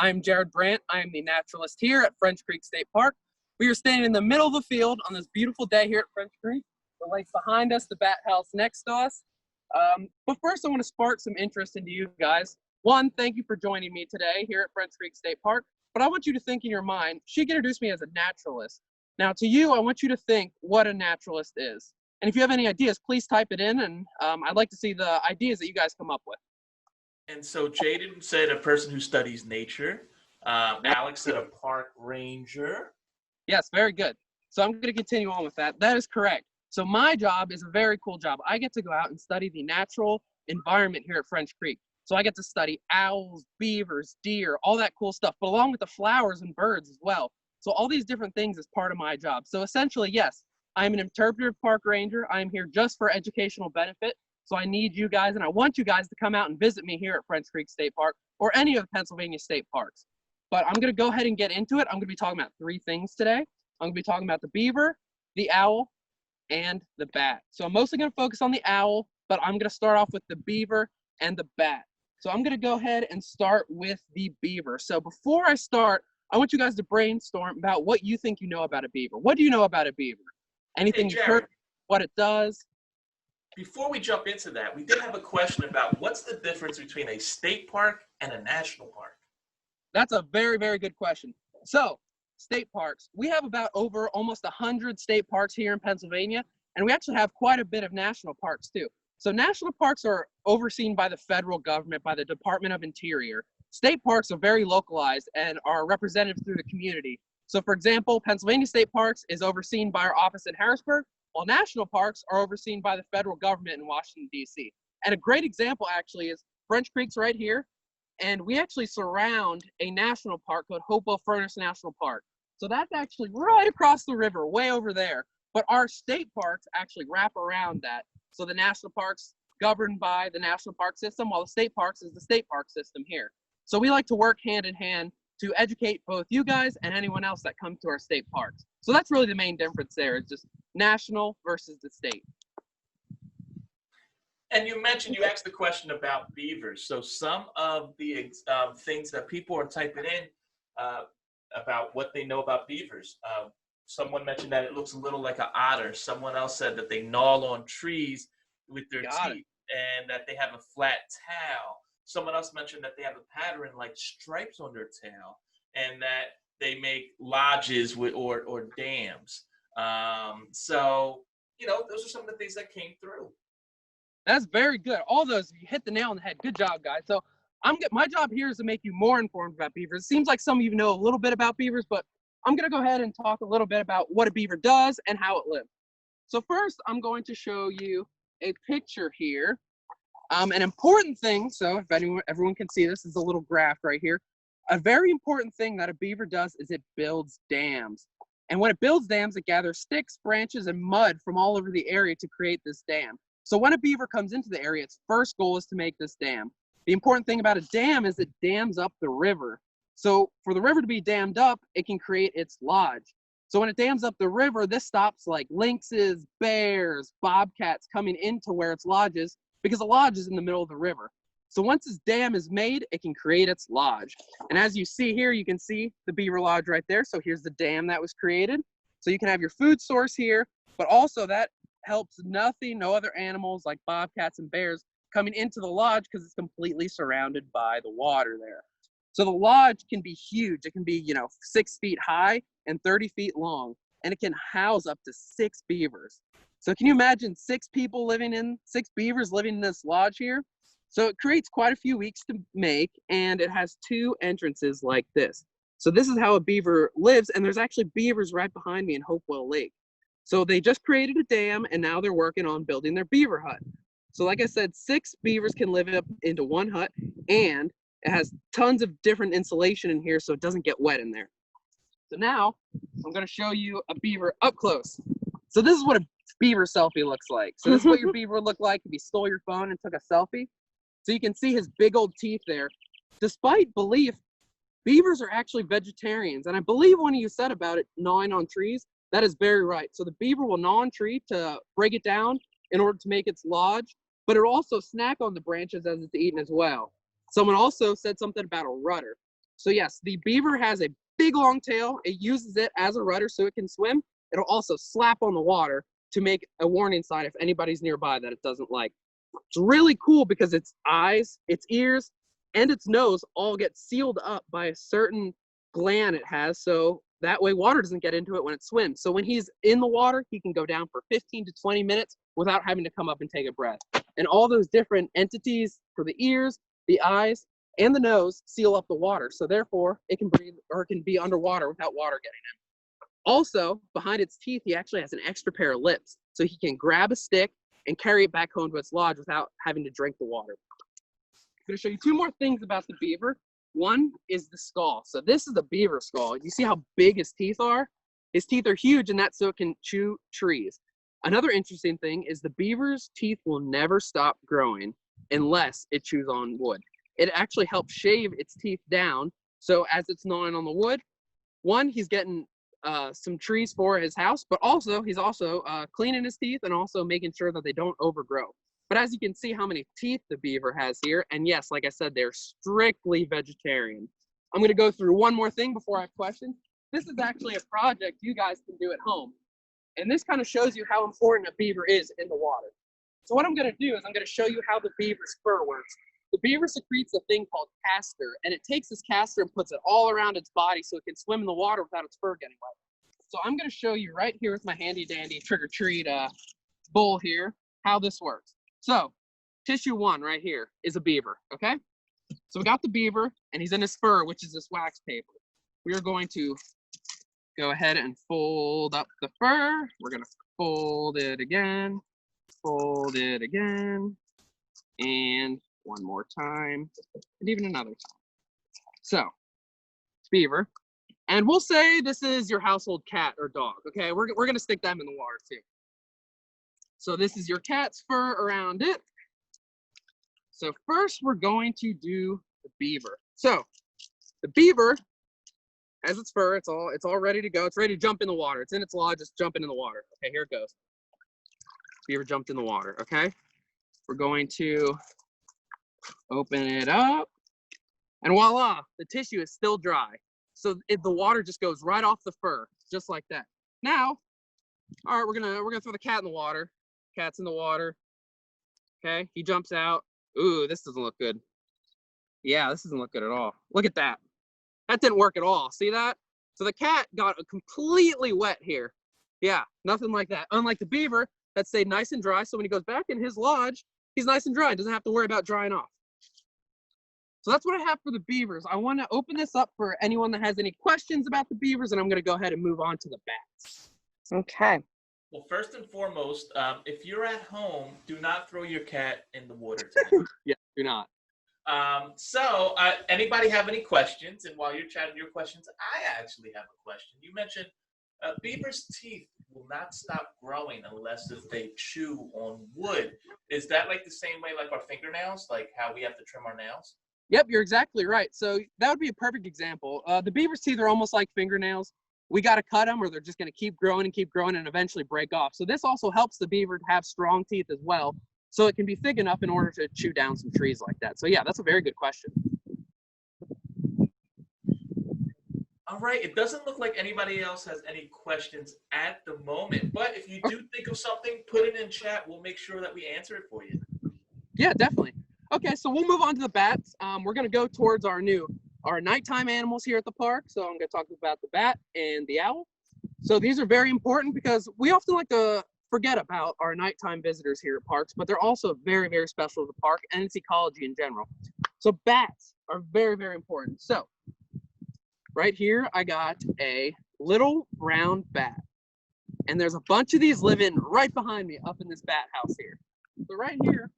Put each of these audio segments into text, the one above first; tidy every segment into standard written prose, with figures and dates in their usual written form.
I'm Jared Brandt. I am the naturalist here at French Creek State Park. We are standing in the middle of the field on this beautiful day here at French Creek. The lake's behind us, the bat house next to us. But first, I want to spark some interest into you guys. One, thank you for joining me today here at French Creek State Park. But I want you to think in your mind, she introduced me as a naturalist. Now, to you, I want you to think what a naturalist is. And if you have any ideas, please type it in, and I'd like to see the ideas that you guys come up with. And so Jaden said a person who studies nature. Alex said a park ranger. Yes, very good. So I'm going to continue on with that. That is correct. So my job is a very cool job. I get to go out and study the natural environment here at French Creek. So I get to study owls, beavers, deer, all that cool stuff, but along with the flowers and birds as well. So all these different things is part of my job. So essentially, yes, I'm an interpretive park ranger. I'm here just for educational benefit. So I need you guys, and I want you guys to come out and visit me here at French Creek State Park or any of the Pennsylvania state parks. But I'm going to go ahead and get into it. I'm going to be talking about three things today. I'm going to be talking about the beaver, the owl, and the bat. So I'm mostly going to focus on the owl, but I'm going to start off with the beaver and the bat. So I'm going to go ahead and start with the beaver. So before I start, I want you guys to brainstorm about what you think you know about a beaver. What do you know about a beaver? Anything you've heard, what it does? Before we jump into that, we did have a question about what's the difference between a state park and a national park? That's a very, very good question. So state parks, we have about over almost 100 state parks here in Pennsylvania, and we actually have quite a bit of national parks too. So national parks are overseen by the federal government, by the Department of Interior. State parks are very localized and are represented through the community. So for example, Pennsylvania State Parks is overseen by our office in Harrisburg, while national parks are overseen by the federal government in Washington, D.C. And a great example actually is French Creek's right here, and we actually surround a national park called Hopewell Furnace National Park. So that's actually right across the river, way over there. But our state parks actually wrap around that. So the national parks governed by the national park system, while the state parks is the state park system here. So we like to work hand in hand to educate both you guys and anyone else that comes to our state parks. So that's really the main difference there. It's just national versus the state. And you mentioned, you asked the question about beavers. So some of the things that people are typing in about what they know about beavers. Someone mentioned that it looks a little like an otter. Someone else said that they gnaw on trees with their teeth and that they have a flat tail. Someone else mentioned that they have a pattern like stripes on their tail and that they make lodges with or dams. So, you know, those are some of the things that came through. That's very good. All those, you hit the nail on the head. Good job, guys. So my job here is to make you more informed about beavers. It seems like some of you know a little bit about beavers, but I'm going to go ahead and talk a little bit about what a beaver does and how it lives. So first, I'm going to show you a picture here. An important thing, so if everyone can see this, is a little graph right here. A very important thing that a beaver does is it builds dams. And when it builds dams, it gathers sticks, branches, and mud from all over the area to create this dam. So when a beaver comes into the area, its first goal is to make this dam. The important thing about a dam is it dams up the river. So for the river to be dammed up, it can create its lodge. So when it dams up the river, this stops like lynxes, bears, bobcats coming into where its lodge is, because the lodge is in the middle of the river. So once this dam is made, it can create its lodge. And as you see here, you can see the Beaver Lodge right there. So here's the dam that was created. So you can have your food source here, but also that helps no other animals like bobcats and bears coming into the lodge because it's completely surrounded by the water there. So the lodge can be huge. It can be, 6 feet high and 30 feet long, and it can house up to 6 beavers. So can you imagine 6 beavers living in this lodge here? So it creates quite a few weeks to make, and it has 2 entrances like this. So this is how a beaver lives, and there's actually beavers right behind me in Hopewell Lake. So they just created a dam, and now they're working on building their beaver hut. So like I said, 6 beavers can live up into one hut, and it has tons of different insulation in here so it doesn't get wet in there. So now I'm going to show you a beaver up close. So this is what a beaver selfie looks like. So this is what your beaver would look like if you stole your phone and took a selfie. So you can see his big old teeth there. Despite belief, beavers are actually vegetarians. And I believe one of you said about it gnawing on trees. That is very right. So the beaver will gnaw on a tree to break it down in order to make its lodge, but it will also snack on the branches as it's eaten as well. Someone also said something about a rudder. So yes, the beaver has a big long tail. It uses it as a rudder so it can swim. It'll also slap on the water to make a warning sign if anybody's nearby that it doesn't like. It's really cool because its eyes, its ears, and its nose all get sealed up by a certain gland it has, so that way water doesn't get into it when it swims. So when he's in the water, he can go down for 15 to 20 minutes without having to come up and take a breath. And all those different entities for the ears, the eyes, and the nose seal up the water. So therefore, it can breathe or it can be underwater without water getting in. Also, behind its teeth, he actually has an extra pair of lips. So he can grab a stick and carry it back home to its lodge without having to drink the water. I'm going to show you two more things about the beaver. One is the skull. So this is the beaver skull. You see how big his teeth are? His teeth are huge, and that's so it can chew trees. Another interesting thing is the beaver's teeth will never stop growing unless it chews on wood. It actually helps shave its teeth down. So as it's gnawing on the wood, one, he's getting some trees for his house, but also he's also cleaning his teeth and also making sure that they don't overgrow. But as you can see how many teeth the beaver has here, and yes, like I said, they're strictly vegetarian. I'm going to go through one more thing before I have questions. This is actually a project you guys can do at home. And this kind of shows you how important a beaver is in the water. So what I'm going to do is I'm going to show you how the beaver's fur works. The beaver secretes a thing called castor, and it takes this castor and puts it all around its body so it can swim in the water without its fur getting wet. So I'm going to show you right here with my handy dandy trick-or-treat bowl here how this works. So tissue one right here is a beaver, okay? So we got the beaver, and he's in his fur, which is this wax paper. We are going to go ahead and fold up the fur. We're going to fold it again, and one more time, and even another time. So, beaver. And we'll say this is your household cat or dog, okay? We're going to stick them in the water too. So this is your cat's fur around it. So first we're going to do the beaver. So the beaver has its fur, it's all ready to go. It's ready to jump in the water. It's in its lodge, it's jumping in the water. Okay, here it goes. Beaver jumped in the water, okay? We're going to open it up, and voila, the tissue is still dry. So the water just goes right off the fur, just like that. Now, all right, we're gonna throw the cat in the water. Cat's in the water. Okay, he jumps out. Ooh, this doesn't look good. Yeah, this doesn't look good at all. Look at that. That didn't work at all. See that? So the cat got completely wet here. Yeah, nothing like that. Unlike the beaver, that stayed nice and dry. So when he goes back in his lodge, he's nice and dry. Doesn't have to worry about drying off. So that's what I have for the beavers. I want to open this up for anyone that has any questions about the beavers, and I'm going to go ahead and move on to the bats. Okay. Well, first and foremost, if you're at home, do not throw your cat in the water tank. Yeah, do not. So anybody have any questions? And while you're chatting your questions, I actually have a question. You mentioned beavers' teeth will not stop growing unless if they chew on wood. Is that like the same way like our fingernails, like how we have to trim our nails? Yep, you're exactly right. So that would be a perfect example. The beaver's teeth are almost like fingernails. We got to cut them or they're just going to keep growing and eventually break off. So this also helps the beaver to have strong teeth as well, so it can be thick enough in order to chew down some trees like that. So yeah, that's a very good question. All right, it doesn't look like anybody else has any questions at the moment, but if you do think of something, put it in chat. We'll make sure that we answer it for you. Yeah, definitely. Okay, so we'll move on to the bats. We're going to go towards our nighttime animals here at the park. So I'm going to talk about the bat and the owl. So these are very important because we often like to forget about our nighttime visitors here at parks, but they're also very, very special to the park and its ecology in general. So bats are very, very important. So right here, I got a little brown bat. And there's a bunch of these living right behind me up in this bat house here. So right here,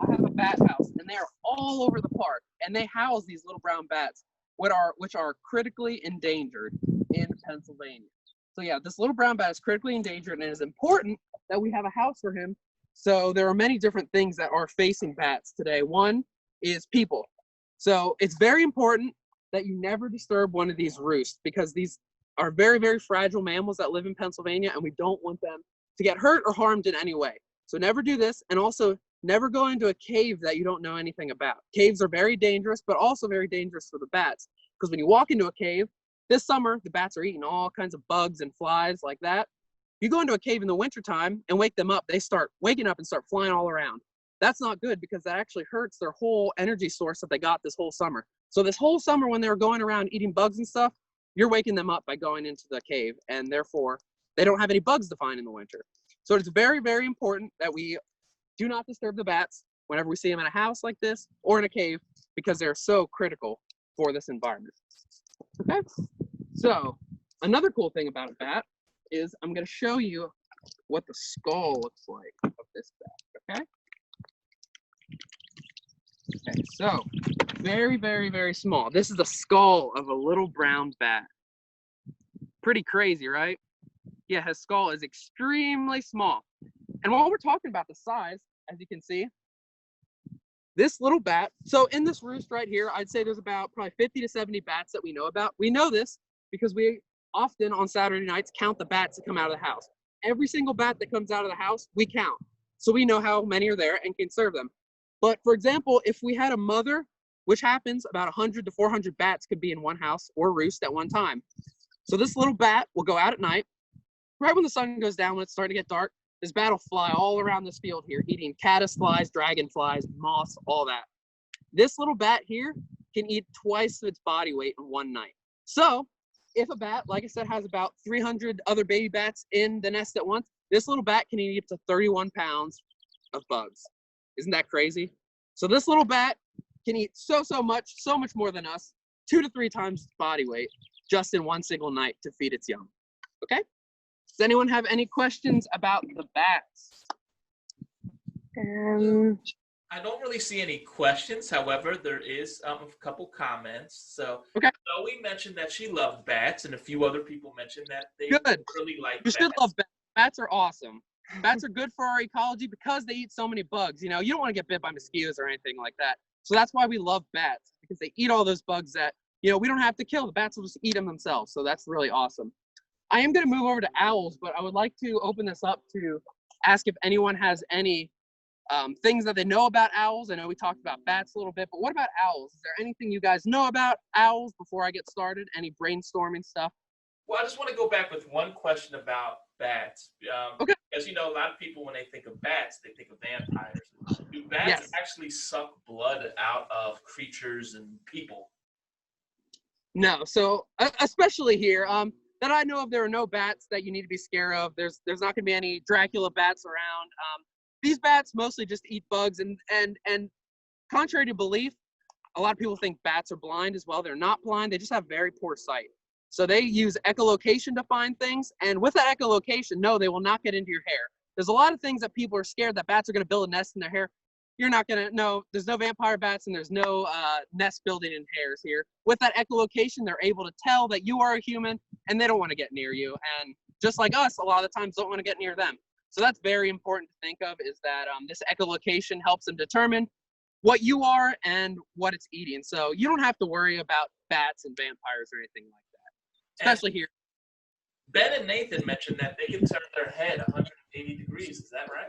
I have a bat house, and they are all over the park, and they house these little brown bats, which are critically endangered in Pennsylvania. So yeah, this little brown bat is critically endangered, and it is important that we have a house for him. So there are many different things that are facing bats today. One is people. So it's very important that you never disturb one of these roosts, because these are very, very fragile mammals that live in Pennsylvania, and we don't want them to get hurt or harmed in any way. So never do this, and also never go into a cave that you don't know anything about. Caves are very dangerous, but also very dangerous for the bats. Because when you walk into a cave, this summer, the bats are eating all kinds of bugs and flies like that. You go into a cave in the wintertime and wake them up, they start waking up and start flying all around. That's not good because that actually hurts their whole energy source that they got this whole summer. So this whole summer when they were going around eating bugs and stuff, you're waking them up by going into the cave, and therefore they don't have any bugs to find in the winter. So it's very, very important that we do not disturb the bats whenever we see them in a house like this or in a cave, because they're so critical for this environment. Okay, so another cool thing about a bat is I'm going to show you what the skull looks like of this bat, okay? Okay, so very, very, very small. This is the skull of a little brown bat. Pretty crazy, right? Yeah, his skull is extremely small. And while we're talking about the size, as you can see, this little bat, so in this roost right here, I'd say there's about probably 50 to 70 bats that we know about. We know this because we often on Saturday nights count the bats that come out of the house. Every single bat that comes out of the house, we count. So we know how many are there and can serve them. But for example, if we had a mother, which happens, about 100 to 400 bats could be in one house or roost at one time. So this little bat will go out at night, right when the sun goes down, when it's starting to get dark. This bat will fly all around this field here, eating caddisflies, dragonflies, moths, all that. This little bat here can eat twice its body weight in one night. So if a bat, like I said, has about 300 other baby bats in the nest at once, this little bat can eat up to 31 pounds of bugs. Isn't that crazy? So this little bat can eat so much more than us, 2 to 3 times its body weight, just in one single night to feed its young. Okay? Does anyone have any questions about the bats? I don't really see any questions. However, there is a couple comments. So, okay. Zoe mentioned that she loved bats, and a few other people mentioned that they really like bats. You should love bats. Bats are awesome. Bats are good for our ecology because they eat so many bugs. You know, you don't want to get bit by mosquitoes or anything like that. So that's why we love bats, because they eat all those bugs that, you know, we don't have to kill. The bats will just eat them themselves. So that's really awesome. I am going to move over to owls, but I would like to open this up to ask if anyone has any things that they know about owls. I know we talked about bats a little bit, but what about owls? Is there anything you guys know about owls before I get started? Any brainstorming stuff? Well, I just want to go back with one question about bats. Okay. As you know, a lot of people, when they think of bats, they think of vampires. Do bats actually suck blood out of creatures and people? No. So, especially here, that I know of, there are no bats that you need to be scared of. There's not going to be any Dracula bats around. These bats mostly just eat bugs, and contrary to belief, a lot of people think bats are blind as well. They're not blind. They just have very poor sight. So they use echolocation to find things, and with that echolocation, no, they will not get into your hair. There's a lot of things that people are scared that bats are going to build a nest in their hair. You're not going to, no, there's no vampire bats and there's no nest building in hairs here. With that echolocation, they're able to tell that you are a human and they don't want to get near you. And just like us, a lot of the times don't want to get near them. So that's very important to think of, is that this echolocation helps them determine what you are and what it's eating. So you don't have to worry about bats and vampires or anything like that, especially here. Ben and Nathan mentioned that they can turn their head 180 degrees. Is that right?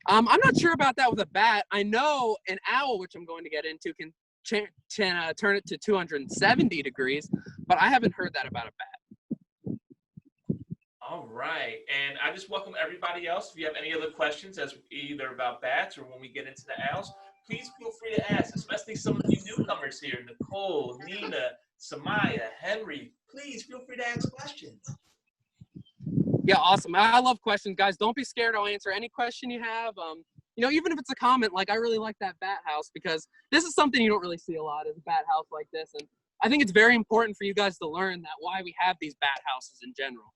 I'm not sure about that with a bat. I know an owl, which I'm going to get into, can turn it to 270 degrees, but I haven't heard that about a bat. All right. And I just welcome everybody else. If you have any other questions, as either about bats or when we get into the owls, please feel free to ask, especially some of you newcomers here, Nicole, Nina, Samaya, Henry. Please feel free to ask questions. Yeah, awesome. I love questions, guys. Don't be scared. I'll answer any question you have. You know, even if it's a comment, like I really like that bat house, because this is something you don't really see a lot, is a bat house like this. And I think it's very important for you guys to learn that why we have these bat houses in general.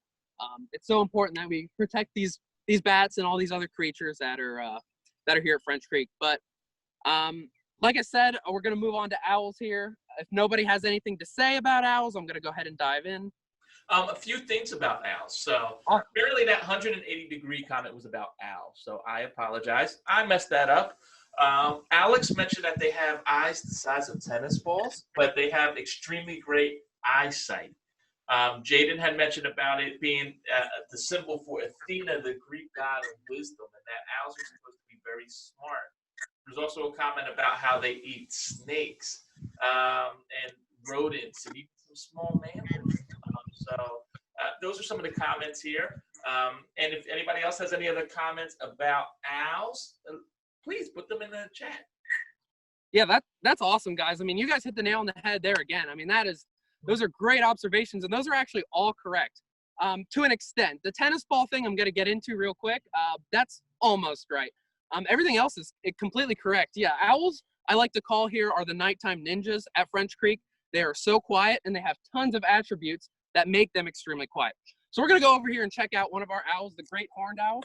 It's so important that we protect these bats and all these other creatures that are here at French Creek. But like I said, we're going to move on to owls here. If nobody has anything to say about owls, I'm going to go ahead and dive in. A few things about owls. So apparently that 180-degree comment was about owls. So I apologize. I messed that up. Alex mentioned that they have eyes the size of tennis balls, but they have extremely great eyesight. Jaden had mentioned about it being the symbol for Athena, the Greek god of wisdom, and that owls are supposed to be very smart. There's also a comment about how they eat snakes. And rodents and even some small mammals. Those are some of the comments here. And if anybody else has any other comments about owls, please put them in the chat. Yeah, that's awesome, guys. I mean, you guys hit the nail on the head there again. I mean, those are great observations, and those are actually all correct to an extent. The tennis ball thing I'm going to get into real quick. That's almost right. Everything else is completely correct. Yeah, owls, I like to call here, are the nighttime ninjas at French Creek. They are so quiet, and they have tons of attributes that make them extremely quiet. So we're going to go over here and check out one of our owls, the great horned owl.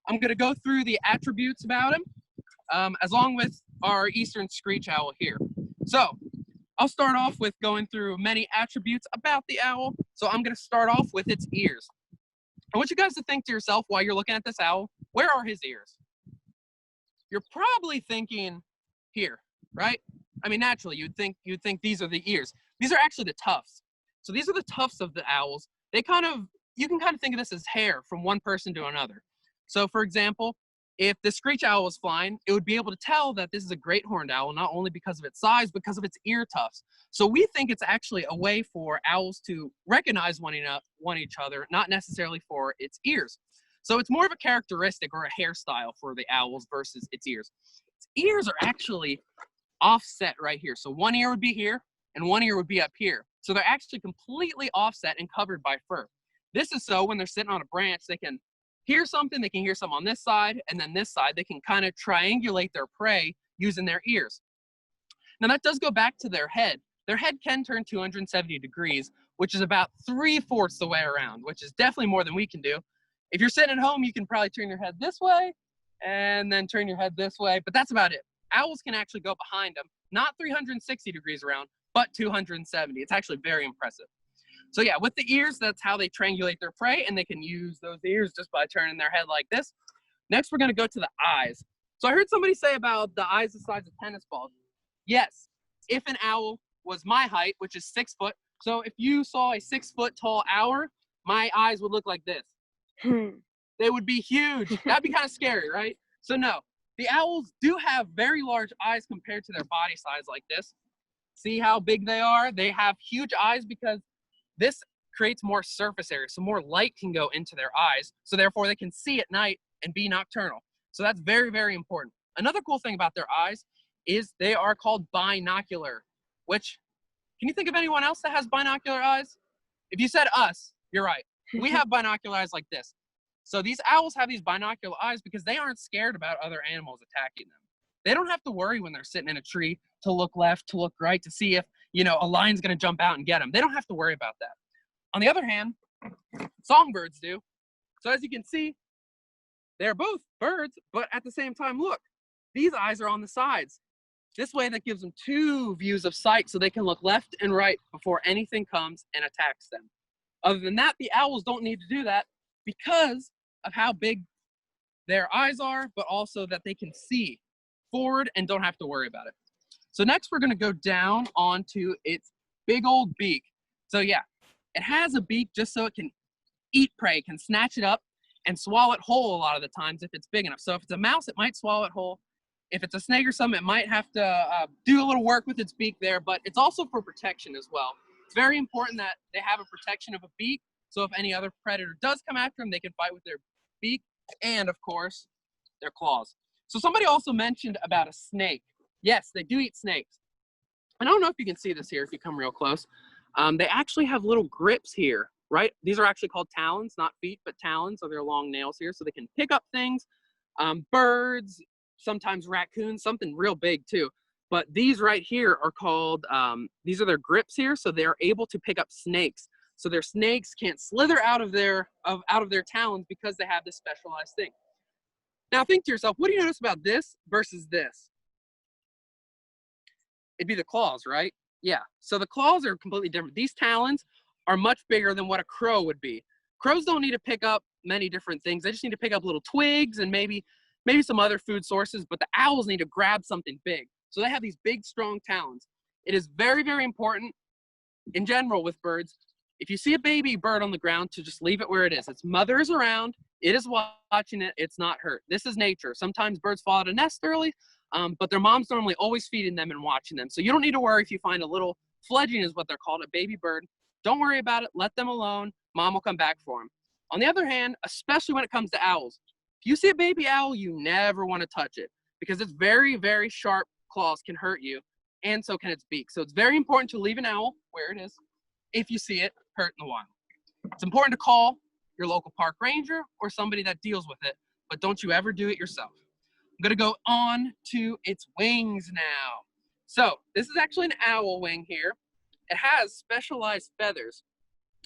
I'm going to go through the attributes about him, along with our eastern screech owl here. So I'll start off with going through many attributes about the owl. So I'm going to start off with its ears. I want you guys to think to yourself while you're looking at this owl, where are his ears? You're probably thinking here, right? I mean, naturally, you'd think these are the ears. These are actually the tufts. So these are the tufts of the owls. You can kind of think of this as hair from one person to another. So for example, if the screech owl was flying, it would be able to tell that this is a great horned owl, not only because of its size, but because of its ear tufts. So we think it's actually a way for owls to recognize one each other, not necessarily for its ears. So it's more of a characteristic or a hairstyle for the owls versus its ears. Its ears are actually offset right here. So one ear would be here and one ear would be up here. So they're actually completely offset and covered by fur. This is so when they're sitting on a branch, they can hear something on this side, and then this side, they can kind of triangulate their prey using their ears. Now that does go back to their head. Their head can turn 270 degrees, which is about 3/4 the way around, which is definitely more than we can do. If you're sitting at home, you can probably turn your head this way and then turn your head this way, but that's about it. Owls can actually go behind them, not 360 degrees around, but 270. It's actually very impressive. So yeah, with the ears, that's how they triangulate their prey, and they can use those ears just by turning their head like this. Next, we're going to go to the eyes. So I heard somebody say about the eyes the size of tennis balls. Yes, if an owl was my height, which is 6 foot, so if you saw a 6 foot tall owl, my eyes would look like this. They would be huge. That'd be kind of scary, right? So no, the owls do have very large eyes compared to their body size like this. See how big they are? They have huge eyes because this creates more surface area, so more light can go into their eyes, so therefore they can see at night and be nocturnal. So that's very, very important. Another cool thing about their eyes is they are called binocular, which, can you think of anyone else that has binocular eyes? If you said us, you're right. We have binocular eyes like this. So these owls have these binocular eyes because they aren't scared about other animals attacking them. They don't have to worry when they're sitting in a tree to look left, to look right, to see if, a lion's going to jump out and get them. They don't have to worry about that. On the other hand, songbirds do. So as you can see, they're both birds, but at the same time, look, these eyes are on the sides. This way, that gives them 2 views of sight so they can look left and right before anything comes and attacks them. Other than that, the owls don't need to do that because of how big their eyes are, but also that they can see forward and don't have to worry about it. So next we're going to go down onto its big old beak. So yeah, it has a beak just so it can eat prey, can snatch it up and swallow it whole a lot of the times if it's big enough. So if it's a mouse, it might swallow it whole. If it's a snake or something, it might have to do a little work with its beak there, but it's also for protection as well. It's very important that they have a protection of a beak, so if any other predator does come after them, they can fight with their beak and, of course, their claws. So somebody also mentioned about a snake. Yes, they do eat snakes. And I don't know if you can see this here if you come real close. They actually have little grips here, right? These are actually called talons, not feet, but talons, so they're long nails here, so they can pick up things, birds, sometimes raccoons, something real big too. But these right here are called, these are their grips here, so they're able to pick up snakes. So their snakes can't slither out of their talons because they have this specialized thing. Now think to yourself, what do you notice about this versus this? It'd be the claws, right? Yeah, so the claws are completely different. These talons are much bigger than what a crow would be. Crows don't need to pick up many different things. They just need to pick up little twigs and maybe some other food sources, but the owls need to grab something big. So they have these big, strong talons. It is very, very important in general with birds, if you see a baby bird on the ground, to just leave it where it is. Its mother is around, it is watching it, it's not hurt. This is nature. Sometimes birds fall out of nest early, but their mom's normally always feeding them and watching them. So you don't need to worry if you find a little Fledging is what they're called, a baby bird. Don't worry about it. Let them alone. Mom will come back for them. On the other hand, especially when it comes to owls, if you see a baby owl, you never want to touch it because its very, very sharp claws can hurt you, and so can its beak. So it's very important to leave an owl where it is if you see it hurt in the wild. It's important to call your local park ranger or somebody that deals with it, but don't you ever do it yourself. I'm going to go on to its wings now. So this is actually an owl wing here. It has specialized feathers.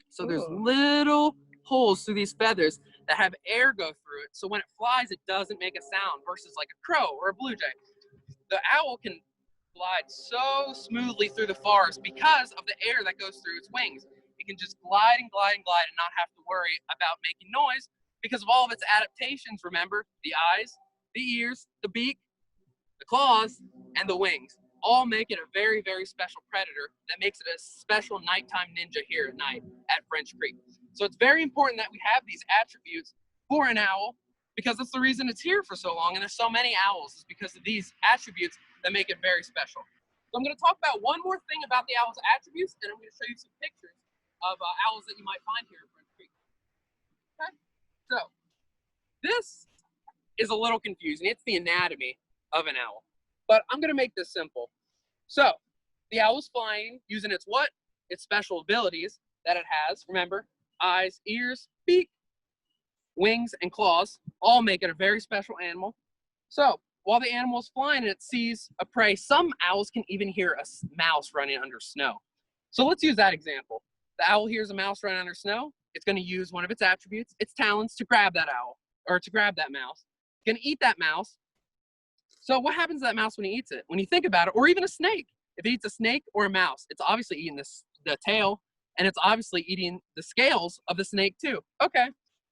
So there's little holes through these feathers that have air go through it. So when it flies, it doesn't make a sound versus like a crow or a blue jay. The owl can glide so smoothly through the forest because of the air that goes through its wings. It can just glide and glide and glide and not have to worry about making noise because of all of its adaptations. Remember, the eyes, the ears, the beak, the claws, and the wings all make it a very, very special predator that makes it a special nighttime ninja here at night at French Creek. So it's very important that we have these attributes for an owl because that's the reason it's here for so long and there's so many owls is because of these attributes that make it very special. So I'm going to talk about one more thing about the owl's attributes and I'm going to show you some pictures of owls that you might find here at French Creek. Okay, so this is a little confusing. It's the anatomy of an owl, but I'm going to make this simple. So the owl is flying using its what? Its special abilities that it has. Remember, eyes, ears, beak, wings, and claws all make it a very special animal. So while the animal is flying and it sees a prey, some owls can even hear a mouse running under snow. So let's use that example. The owl hears a mouse running under snow. It's going to use one of its attributes, its talons, to grab that owl or to grab that mouse. It's going to eat that mouse. So what happens to that mouse when he eats it? When you think about it, or even a snake. If it eats a snake or a mouse, it's obviously eating the tail, and it's obviously eating the scales of the snake too. Okay,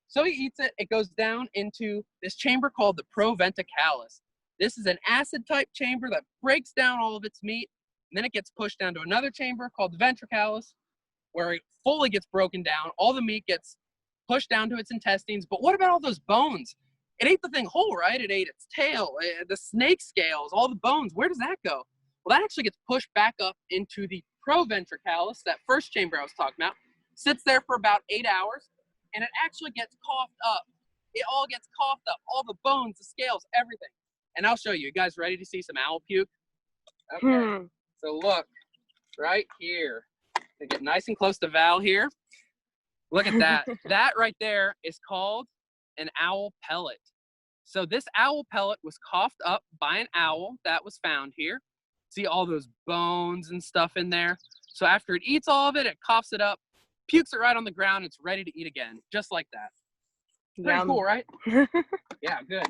so he eats it. It goes down into this chamber called the proventicalis. This is an acid-type chamber that breaks down all of its meat, and then it gets pushed down to another chamber called the ventricalis, where it fully gets broken down. All the meat gets pushed down to its intestines. But what about all those bones? It ate the thing whole, right? It ate its tail, the snake scales, all the bones. Where does that go? Well, that actually gets pushed back up into the proventricalis, that first chamber I was talking about, sits there for about 8 hours, and it actually gets coughed up. It all gets coughed up, all the bones, the scales, everything. And I'll show you. You guys ready to see some owl puke? Okay, so look, right here. They get nice and close to Val here. Look at that. That right there is called an owl pellet. So this owl pellet was coughed up by an owl that was found here. See all those bones and stuff in there. So after it eats all of it, it coughs it up, pukes it right on the ground. It's ready to eat again, just like that. Pretty cool, right? Yeah, good.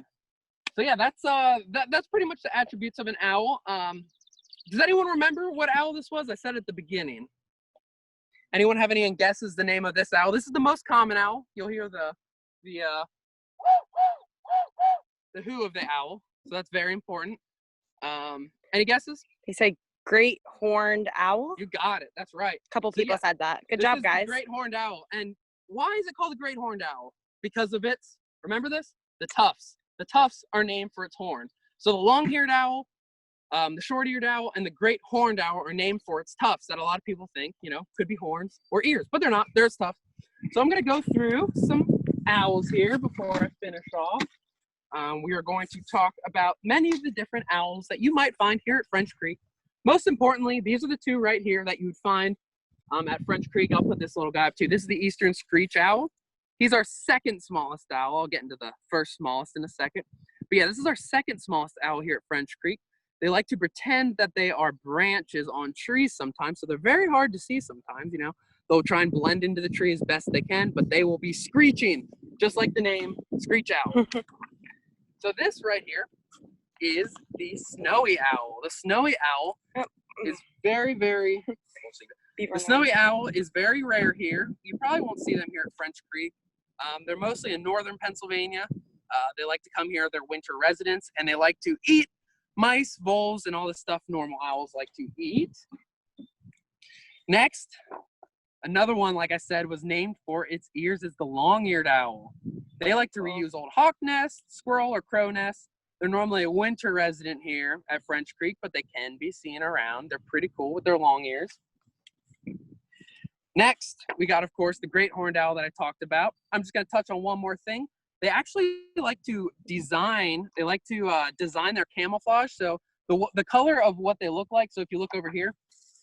So yeah, that's pretty much the attributes of an owl. Does anyone remember what owl this was? I said at the beginning. Anyone have any guesses the name of this owl? This is the most common owl. You'll hear the who of the owl. So that's very important. Any guesses? They say great horned owl. You got it. That's right. A couple people said that. Good job, guys. Great horned owl. And why is it called the great horned owl? Because of its, remember this? The tufts. The tufts are named for its horn. So the long-haired owl, the short-eared owl, and the great horned owl are named for its tufts that a lot of people think, could be horns or ears, but they're not. They're its tufts. So I'm going to go through some owls here before I finish off. We are going to talk about many of the different owls that you might find here at French Creek. Most importantly, these are the two right here that you would find at French Creek. I'll put this little guy up too. This is the eastern screech owl. He's our second smallest owl. I'll get into the first smallest in a second. But yeah, this is our second smallest owl here at French Creek. They like to pretend that they are branches on trees sometimes, so they're very hard to see sometimes, They'll try and blend into the tree as best they can, but they will be screeching, just like the name Screech Owl. So this right here is the snowy owl. The snowy owl is very, very, the snowy owl is very rare here. You probably won't see them here at French Creek. They're mostly in northern Pennsylvania. They like to come here, they're winter residents, and they like to eat mice, voles, and all the stuff normal owls like to eat. Next, another one, like I said, was named for its ears, is the long-eared owl. They like to reuse old hawk nests, squirrel or crow nests. They're normally a winter resident here at French Creek, but they can be seen around. They're pretty cool with their long ears. Next, we got, of course, the great horned owl that I talked about. I'm just going to touch on one more thing. They actually like to design their camouflage. So the color of what they look like. So if you look over here,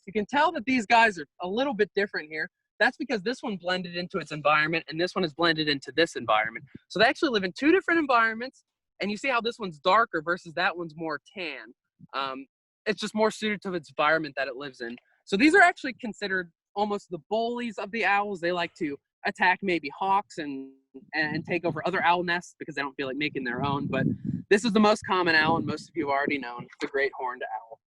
you can tell that these guys are a little bit different here. That's because this one blended into its environment and this one is blended into this environment. So they actually live in two different environments, and you see how this one's darker versus that one's more tan. It's just more suited to its environment that it lives in. So these are actually considered almost the bullies of the owls. They like to attack maybe hawks and take over other owl nests because they don't feel like making their own. But this is the most common owl, and most of you have already known, the great horned owl.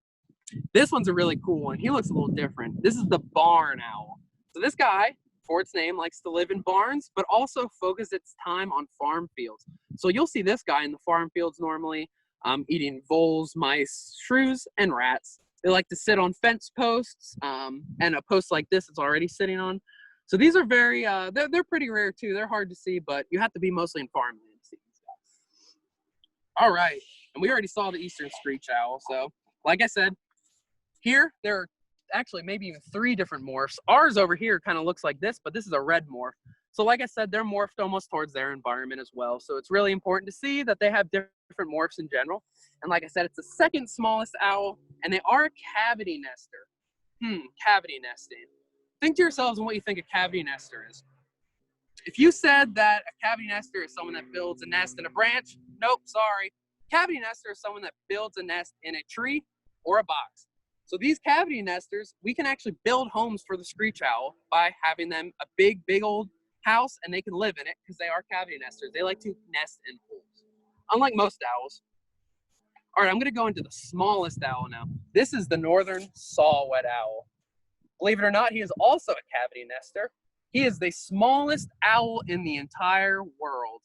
This one's a really cool one. He looks a little different. This is the barn owl. So this guy, for its name, likes to live in barns, but also focus its time on farm fields. So you'll see this guy in the farm fields normally, eating voles, mice, shrews, and rats. They like to sit on fence posts, and a post like this it's already sitting on. So these are very, they're pretty rare too. They're hard to see, but you have to be mostly in farmland to see these guys. All right, and we already saw the eastern screech owl. So like I said, here there are actually maybe even 3 different morphs. Ours over here kind of looks like this, but this is a red morph. So like I said, they're morphed almost towards their environment as well. So it's really important to see that they have different morphs in general. And like I said, it's the second smallest owl, and they are a cavity nester. Cavity nesting. Think to yourselves on what you think a cavity nester is. If you said that a cavity nester is someone that builds a nest in a branch, nope, sorry. Cavity nester is someone that builds a nest in a tree or a box. So these cavity nesters, we can actually build homes for the screech owl by having them a big old house, and they can live in it because they are cavity nesters. They like to nest in holes, unlike most owls. All right, I'm going to go into the smallest owl now. This is the northern saw-whet owl. Believe it or not, he is also a cavity nester. He is the smallest owl in the entire world.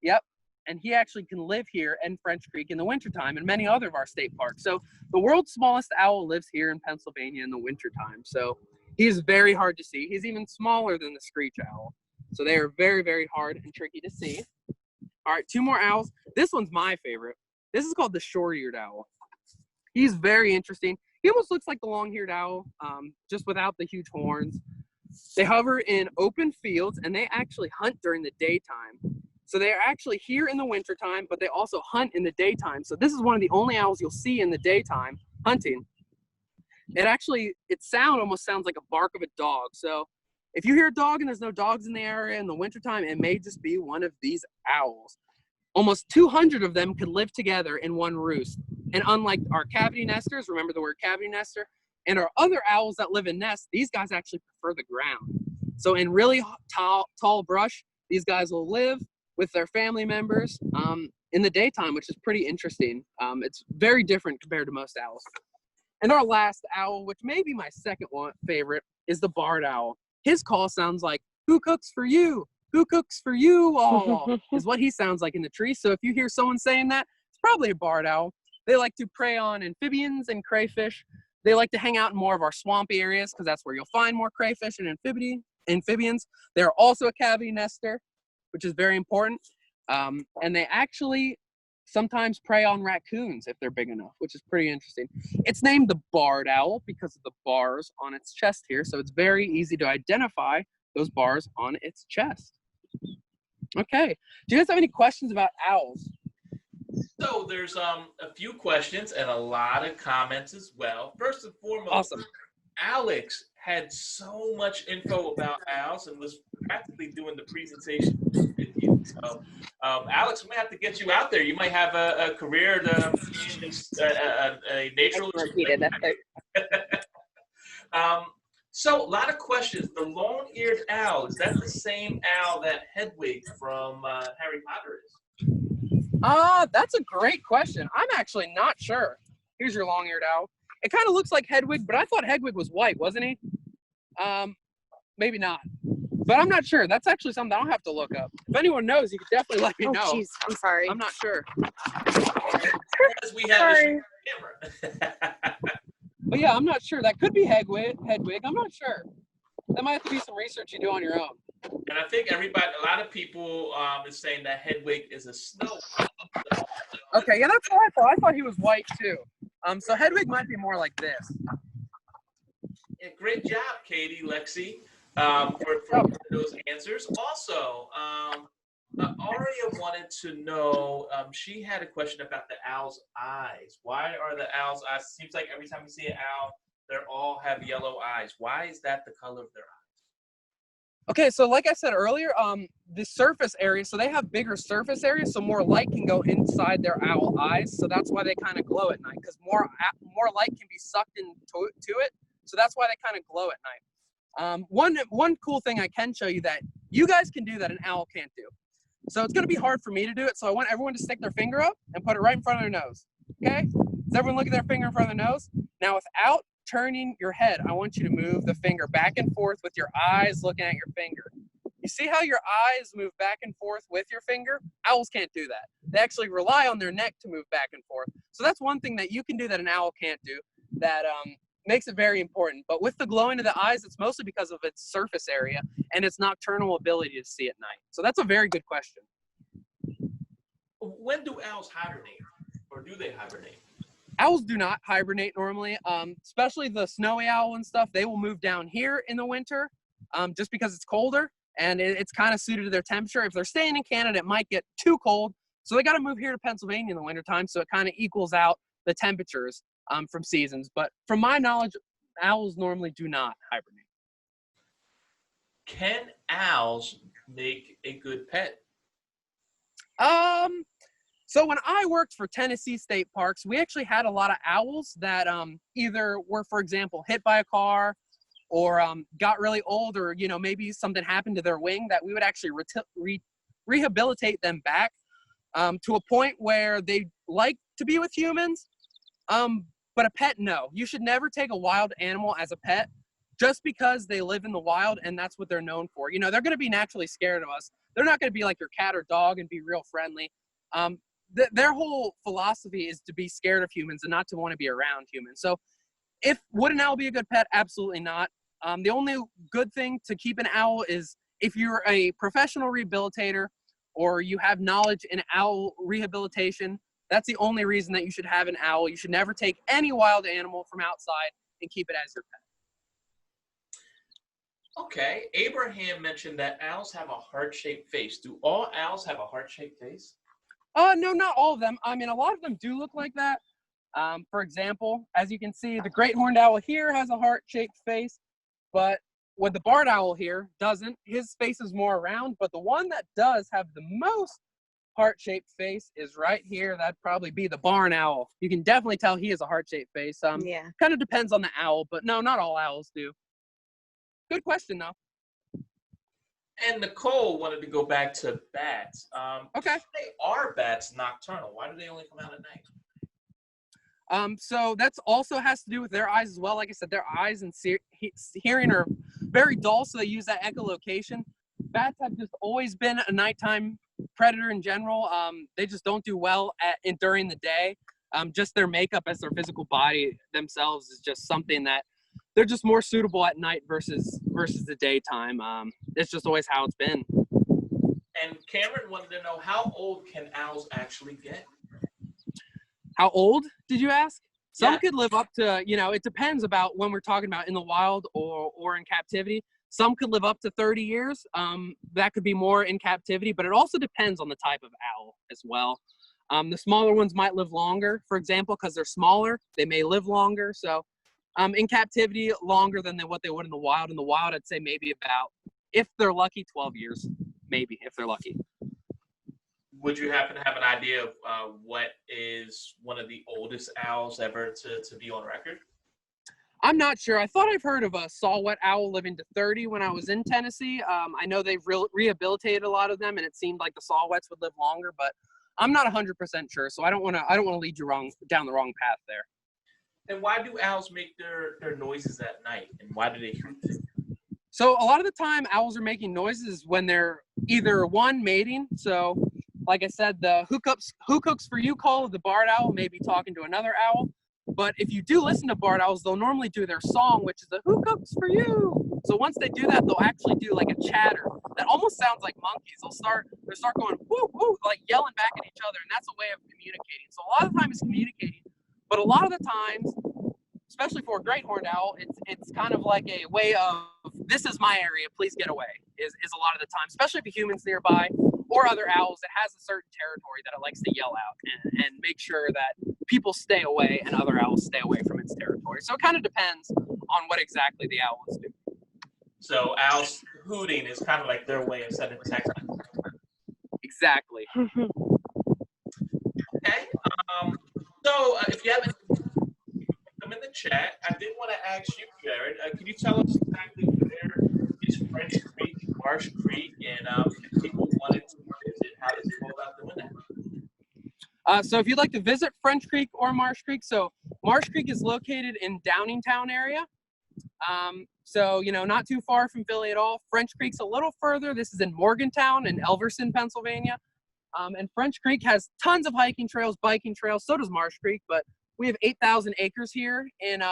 Yep, and he actually can live here in French Creek in the wintertime and many other of our state parks. So the world's smallest owl lives here in Pennsylvania in the wintertime. So he is very hard to see. He's even smaller than the screech owl. So they are very hard and tricky to see. All right, 2 more owls. This one's my favorite. This is called the short-eared owl. He's very interesting. He almost looks like the long-eared owl, just without the huge horns. They hover in open fields, and they actually hunt during the daytime. So they are actually here in the wintertime, but they also hunt in the daytime. So this is one of the only owls you'll see in the daytime hunting. Its sound almost sounds like a bark of a dog. So if you hear a dog and there's no dogs in the area in the wintertime, it may just be one of these owls. Almost 200 of them could live together in one roost. And unlike our cavity nesters, remember the word cavity nester, and our other owls that live in nests, these guys actually prefer the ground. So in really tall brush, these guys will live with their family members in the daytime, which is pretty interesting. It's very different compared to most owls. And our last owl, which may be my second favorite, is the barred owl. His call sounds like, "Who cooks for you? Who cooks for you all?" is what he sounds like in the tree. So if you hear someone saying that, it's probably a barred owl. They like to prey on amphibians and crayfish. They like to hang out in more of our swampy areas because that's where you'll find more crayfish and amphibians. They're also a cavity nester, which is very important. And they actually sometimes prey on raccoons if they're big enough, which is pretty interesting. It's named the barred owl because of the bars on its chest here. So it's very easy to identify those bars on its chest. Okay, do you guys have any questions about owls? So there's a few questions and a lot of comments as well. First and foremost, Awesome. Alex had so much info about owls and was practically doing the presentation with you. So, Alex, we might have to get you out there. You might have a career to a naturalist. So a lot of questions. The long-eared owl, is that the same owl that Hedwig from Harry Potter is? That's a great question. I'm actually not sure. Here's your long-eared owl. It kind of looks like Hedwig, but I thought Hedwig was white, wasn't he? Maybe not. But I'm not sure. That's actually something I'll have to look up. If anyone knows, you could definitely let me know. Oh, jeez. I'm sorry. I'm not sure. Because we have this camera. But yeah, I'm not sure. That could be Hedwig. I'm not sure. That might have to be some research you do on your own. And I think a lot of people is saying that Hedwig is a snow. Okay, yeah, that's what I thought. I thought he was white too. So Hedwig might be more like this. Yeah, great job, Katie, Lexi. for those answers. Also, Aria wanted to know, she had a question about the owl's eyes. Why are the owl's eyes, seems like every time you see an owl, they all have yellow eyes. Why is that the color of their eyes? Okay, so like I said earlier, the surface area, so they have bigger surface areas, so more light can go inside their owl eyes. So that's why they kind of glow at night, because more light can be sucked into it. So that's why they kind of glow at night. One cool thing I can show you that you guys can do that an owl can't do. So it's going to be hard for me to do it. So I want everyone to stick their finger up and put it right in front of their nose. Okay? Does everyone look at their finger in front of their nose? Now, without turning your head, I want you to move the finger back and forth with your eyes looking at your finger. You see how your eyes move back and forth with your finger? Owls can't do that. They actually rely on their neck to move back and forth. So that's one thing that you can do that an owl can't do that makes it very important. But with the glowing of the eyes, it's mostly because of its surface area and its nocturnal ability to see at night. So that's a very good question. When do owls hibernate, or do they hibernate? Owls do not hibernate normally, especially the snowy owl and stuff. They will move down here in the winter just because it's colder and it's kind of suited to their temperature. If they're staying in Canada, it might get too cold. So they got to move here to Pennsylvania in the wintertime. So it kind of equals out the temperatures from seasons. But from my knowledge, owls normally do not hibernate. Can owls make a good pet? So when I worked for Tennessee State Parks, we actually had a lot of owls that either were, for example, hit by a car or got really old, or, you know, maybe something happened to their wing, that we would actually rehabilitate them back to a point where they like to be with humans. But a pet, no. You should never take a wild animal as a pet just because they live in the wild and that's what they're known for. You know, they're going to be naturally scared of us. They're not going to be like your cat or dog and be real friendly. Their whole philosophy is to be scared of humans and not to want to be around humans. So would an owl be a good pet? Absolutely not. The only good thing to keep an owl is if you're a professional rehabilitator or you have knowledge in owl rehabilitation, that's the only reason that you should have an owl. You should never take any wild animal from outside and keep it as your pet. Okay, Abraham mentioned that owls have a heart-shaped face. Do all owls have a heart-shaped face? No, not all of them. I mean, a lot of them do look like that. For example, as you can see, the great horned owl here has a heart-shaped face, but with the barred owl here doesn't. His face is more round, but the one that does have the most heart-shaped face is right here. That'd probably be the barn owl. You can definitely tell he has a heart-shaped face. Yeah. Kind of depends on the owl, but no, not all owls do. Good question, though. And Nicole wanted to go back to bats. Okay. They are bats nocturnal. Why do they only come out at night? So that's also has to do with their eyes as well. Like I said, their eyes and hearing are very dull, so they use that echolocation. Bats have just always been a nighttime predator in general. They just don't do well during the day. Just their makeup as their physical body themselves is just something that they're just more suitable at night versus the daytime. It's just always how it's been. And Cameron wanted to know, how old can owls actually get? How old did you ask? Some Yeah. could live up to, you know, it depends about when we're talking about in the wild or in captivity. Some could live up to 30 years. That could be more in captivity, but it also depends on the type of owl as well. The smaller ones might live longer, for example, because they're smaller. They may live longer. So in captivity, longer than what they would in the wild. In the wild, I'd say maybe about, if they're lucky, 12 years, maybe, if they're lucky. Would you happen to have an idea of what is one of the oldest owls ever to be on record? I'm not sure. I thought I've heard of a saw-whet owl living to 30 when I was in Tennessee. I know they've rehabilitated a lot of them, and it seemed like the saw-whets would live longer, but I'm not 100% sure, so I don't want to lead you down the wrong path there. And why do owls make their noises at night, and why do they hoot? So a lot of the time, owls are making noises when they're either mating. So, like I said, the who cooks for you call of the barred owl may be talking to another owl. But if you do listen to barred owls, they'll normally do their song, which is the who cooks for you. So once they do that, they'll actually do like a chatter that almost sounds like monkeys. They'll start going woo woo, like yelling back at each other, and that's a way of communicating. So a lot of the time it's communicating, but a lot of the times, especially for a great horned owl, it's kind of like a way of this is my area, please get away, is a lot of the time, especially if a human's nearby or other owls. It has a certain territory that it likes to yell out and make sure that people stay away and other owls stay away from its territory. So it kind of depends on what exactly the owl is doing. So owls hooting is kind of like their way of sending text. Exactly. Okay. So if you have any, put them in the chat. I did want to ask you, Jared, can you tell us exactly where is French Creek, Marsh Creek, and if people wanted to visit, how does it go about doing that? So if you'd like to visit French Creek or Marsh Creek, so Marsh Creek is located in Downingtown area. So, you know, not too far from Philly at all. French Creek's a little further. This is in Morgantown in Elverson, Pennsylvania. And French Creek has tons of hiking trails, biking trails. So does Marsh Creek, but we have 8,000 acres here in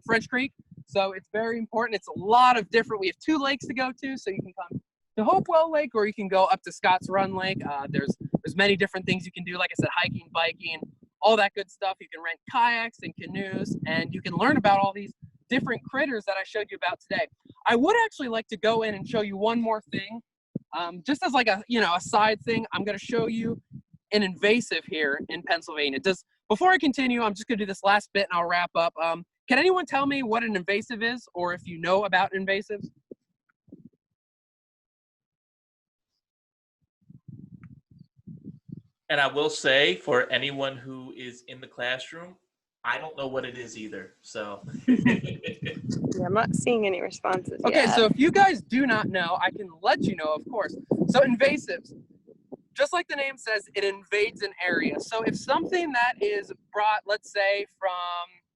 French Creek. So it's very important. It's a lot of different, we have 2 lakes to go to. So you can come to Hopewell Lake, or you can go up to Scotts Run Lake. There's many different things you can do. Like I said, hiking, biking, all that good stuff. You can rent kayaks and canoes, and you can learn about all these different critters that I showed you about today. I would actually like to go in and show you one more thing. Just as like a side thing, I'm going to show you an invasive here in Pennsylvania. Before I continue, I'm just going to do this last bit and I'll wrap up. Can anyone tell me what an invasive is, or if you know about invasives? And I will say, for anyone who is in the classroom, I don't know what it is either. So Yeah, I'm not seeing any responses Okay, yet. so if you guys do not know, I can let you know, of course. So invasives, just like the name says, it invades an area. So if something that is brought, let's say, from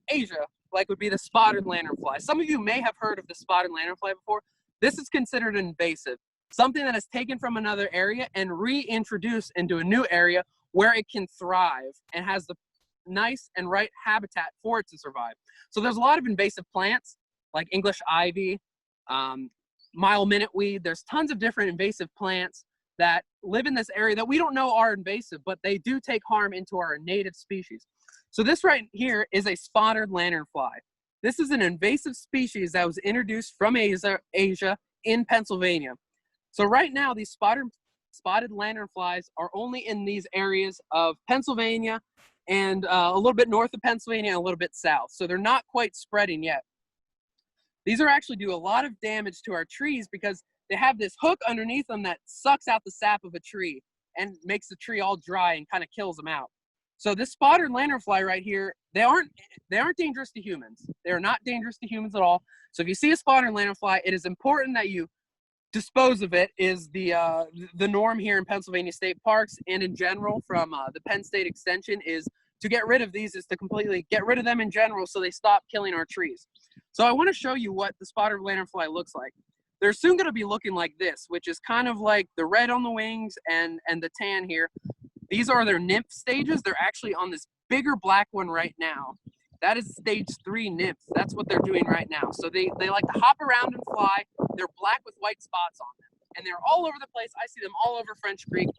Asia, like would be the spotted lanternfly. Some of you may have heard of the spotted lanternfly before. This is considered invasive. Something that is taken from another area and reintroduced into a new area where it can thrive and has the nice and right habitat for it to survive. So there's a lot of invasive plants like English ivy, mile minute-weed. There's tons of different invasive plants that live in this area that we don't know are invasive, but they do take harm into our native species. So this right here is a spotted lanternfly. This is an invasive species that was introduced from Asia in Pennsylvania. So right now, these spotted lanternflies are only in these areas of Pennsylvania and a little bit north of Pennsylvania and a little bit south. So they're not quite spreading yet. These are actually do a lot of damage to our trees because they have this hook underneath them that sucks out the sap of a tree and makes the tree all dry and kind of kills them out. So this spotted lanternfly right here, they aren't dangerous to humans. They are not dangerous to humans at all. So if you see a spotted lanternfly, it is important that you dispose of it. Is the norm here in Pennsylvania State Parks and in general from the Penn State Extension is to get rid of these, is to completely get rid of them in general so they stop killing our trees. So I want to show you what the spotted lanternfly looks like. They're soon going to be looking like this, which is kind of like the red on the wings and the tan here. These are their nymph stages. They're actually on this bigger black one right now. That is stage 3 nymphs. That's what they're doing right now. So they like to hop around and fly. They're black with white spots on them. And they're all over the place. I see them all over French Creek.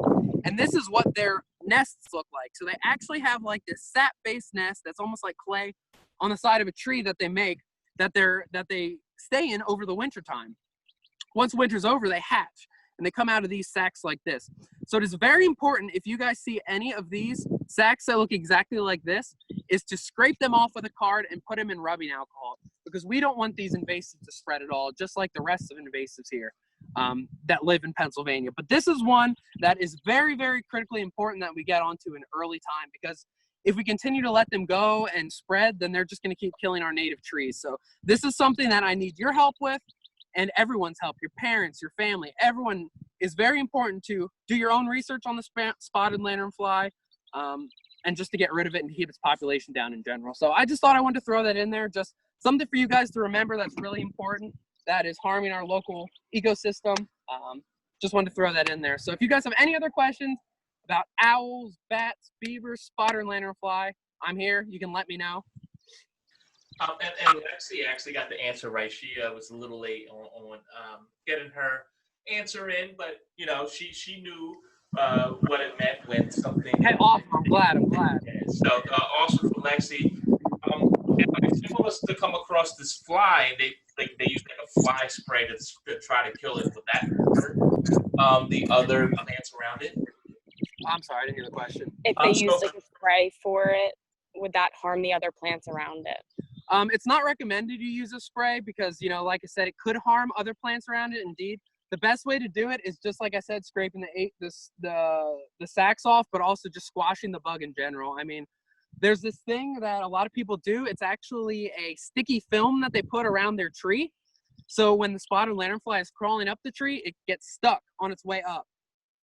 And this is what their nests look like. So they actually have like this sap-based nest that's almost like clay on the side of a tree that they make that they stay in over the winter time. Once winter's over, they hatch and they come out of these sacks like this. So it is very important, if you guys see any of these sacks that look exactly like this, is to scrape them off with a card and put them in rubbing alcohol, because we don't want these invasives to spread at all, just like the rest of invasives here that live in Pennsylvania. But this is one that is very, very critically important that we get onto in early time, because if we continue to let them go and spread, then they're just going to keep killing our native trees. So this is something that I need your help with, and everyone's help, your parents, your family, everyone is very important to do your own research on the spotted lanternfly and just to get rid of it and keep its population down in general. So I just thought I wanted to throw that in there, just something for you guys to remember that's really important, that is harming our local ecosystem. Just wanted to throw that in there. So if you guys have any other questions about owls, bats, beavers, spotted lanternfly, I'm here. You can let me know. And Lexi actually got the answer right. She was a little late on getting her answer in, but you know she knew what it meant when something. Hey, awesome! I'm glad. So also for Lexi, if someone was to come across this fly, they like they use like a fly spray to try to kill it. Would that hurt the other plants around it? I'm sorry, I didn't hear the question. If they So- use like a spray for it, would that harm the other plants around it? It's not recommended you use a spray because, you know, like I said, it could harm other plants around it. Indeed, the best way to do it is just like I said, scraping the sacks off, but also just squashing the bug in general. I mean, there's this thing that a lot of people do. It's actually a sticky film that they put around their tree. So when the spotted lanternfly is crawling up the tree, it gets stuck on its way up.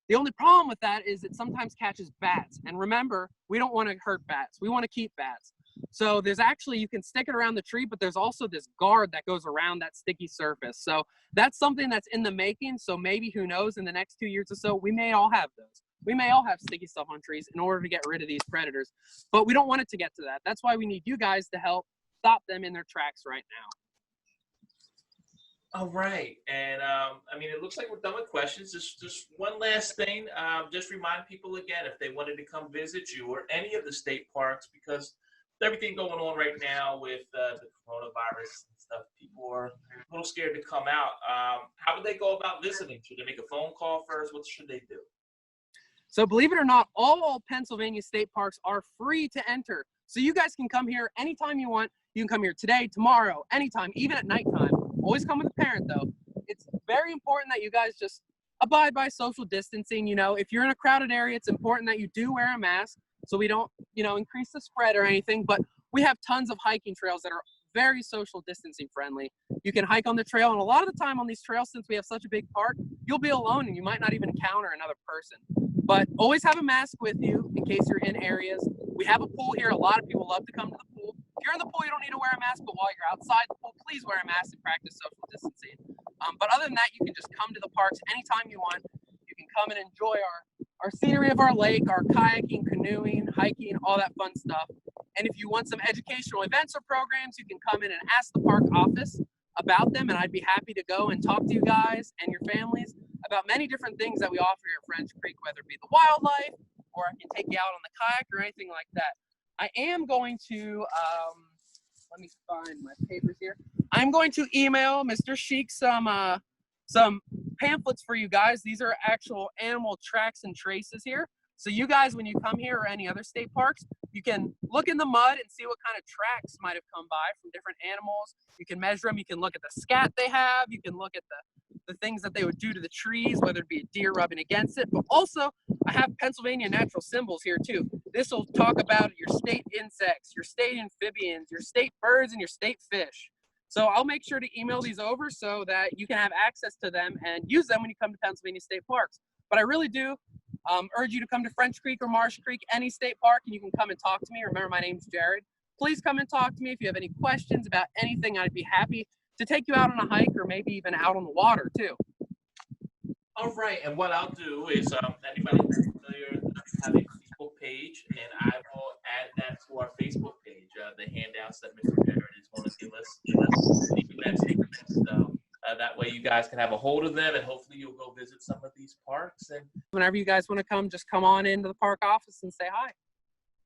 The only problem with that is it sometimes catches bats. And remember, we don't want to hurt bats. We want to keep bats. So there's actually, you can stick it around the tree, but there's also this guard that goes around that sticky surface. So that's something that's in the making. So maybe, who knows, in the next 2 years or so, we may all have those. We may all have sticky stuff on trees in order to get rid of these predators. But we don't want it to get to that. That's why we need you guys to help stop them in their tracks right now. All right, and I mean, it looks like we're done with questions. Just one last thing. Just remind people again, if they wanted to come visit you or any of the state parks, because with everything going on right now with the coronavirus and stuff, people are a little scared to come out. How would they go about visiting? Should they make a phone call first? What should they do? So believe it or not, all Pennsylvania state parks are free to enter. So you guys can come here anytime you want. You can come here today, tomorrow, anytime, even at nighttime. Always come with a parent, though. It's very important that you guys just abide by social distancing. You know, if you're in a crowded area, it's important that you do wear a mask so we don't, you know, increase the spread or anything. But we have tons of hiking trails that are very social distancing friendly. You can hike on the trail, and a lot of the time on these trails, since we have such a big park, you'll be alone and you might not even encounter another person. But always have a mask with you in case you're in areas. We have a pool here. A lot of people love to come to the pool. If you're in the pool, you don't need to wear a mask, but while you're outside the pool, please wear a mask and practice social distancing. But other than that, you can just come to the parks anytime you want. You can come and enjoy our scenery of our lake, our kayaking, canoeing, hiking, all that fun stuff. And if you want some educational events or programs, you can come in and ask the park office about them, and I'd be happy to go and talk to you guys and your families about many different things that we offer here at French Creek, whether it be the wildlife, or I can take you out on the kayak or anything like that. I am going to, let me find my papers here. I'm going to email Mr. Sheik some pamphlets for you guys. These are actual animal tracks and traces here. So you guys, when you come here or any other state parks, you can look in the mud and see what kind of tracks might have come by from different animals. You can measure them. You can look at the scat they have. You can look at the things that they would do to the trees, whether it be a deer rubbing against it. But also, I have Pennsylvania natural symbols here too. This will talk about your state insects, your state amphibians, your state birds, and your state fish. So I'll make sure to email these over so that you can have access to them and use them when you come to Pennsylvania state parks. But I really do urge you to come to French Creek or Marsh Creek, any state park, and you can come and talk to me. Remember, my name's Jared. Please come and talk to me. If you have any questions about anything, I'd be happy to take you out on a hike or maybe even out on the water too. All right, and what I'll do is, anybody who's familiar, have a Facebook page, and I will add that to our Facebook page, the handouts that Mr. Jared is going to give us. So that way you guys can have a hold of them, and hopefully you'll go visit some of these parks. And Whenever you guys want to come, just come on into the park office and say hi.